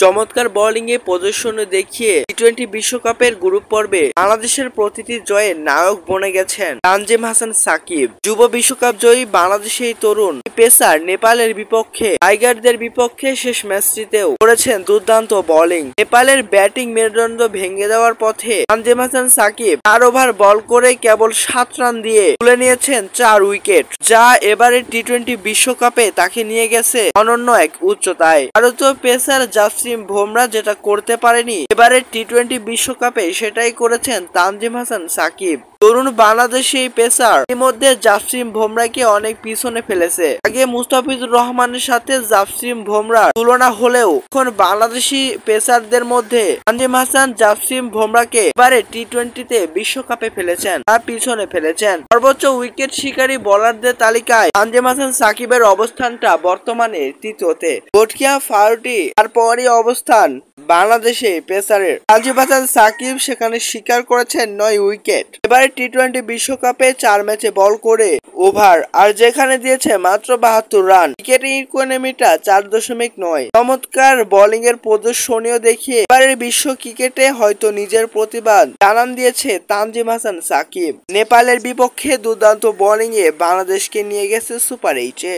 চমৎকার বোলিংয়ে প্রদর্শন দেখিয়ে টি-20 বিশ্বকাপের গ্রুপ পর্বে বাংলাদেশের প্রতিটি জয়ে নায়ক বনে গেছেন তানজিম হাসান সাকিব। যুব বিশ্বকাপ জয়ী বাংলাদেশের তরুণ পেসার নেপালের বিপক্ষে টাইগারদের বিপক্ষে শেষ ম্যাচটিতেও করেছেন দুর্দান্ত বোলিং। নেপালের ব্যাটিং মেরুদণ্ড ভেঙে দেওয়ার পথে তানজিম হাসান সাকিব 4 ওভার বল করে কেবল 7 রান দিয়ে তুলে নিয়েছেন 4 উইকেট, যা এবারের টি-20 বিশ্বকাপে তাকে নিয়ে গেছে অনন্য এক উচ্চতায়। ভারতীয় পেসার জাসপ্রীত বুমরা যেটা করতে পারেনি এবারের টি-20 বিশ্বকাপে, সেটাই করেছেন তানজিম হাসান সাকিব। তরুণ বাংলাদেশি পেসার ইতিমধ্যে জাসপ্রীত বুমরাকে অনেক পিছনে ফেলেছে। আগে মুস্তাফিজুর রহমানের সাথে জাসপ্রীত বুমরার তুলনা হলেও এখন বাংলাদেশি পেসারদের মধ্যে তানজিম হাসান জাসপ্রীত বুমরাকে এবারে টি-20তে বিশ্বকাপে ফেলেছেন, তার পিছনে ফেলেছেন। সর্বোচ্চ উইকেট শিকারী বোলারদের তালিকায় তানজিম হাসান সাকিবের অবস্থানটা বর্তমানে তৃতীয়তে। গটকিয়া ফারুটি তারপরই অবস্থান বাংলাদেশে পেসারের। তানজিম হাসান সাকিব সেখানে শিকার করেছেন 9 উইকেট। এবারে টি-20 বিশ্বকাপে 4 ম্যাচে বল করে ওভার আর যেখানে দিয়েছে মাত্র 72 রান। উইকেটের ইকোনমিটা 4.9। চমৎকার বোলিং এর প্রদর্শনীয় দেখিয়ে এবারের বিশ্ব ক্রিকেটে হয়তো নিজের প্রতিবাদ জানান দিয়েছে তানজিম হাসান সাকিব। নেপালের বিপক্ষে দুর্দান্ত বোলিং এ বাংলাদেশকে নিয়ে গেছে সুপার 8-এ।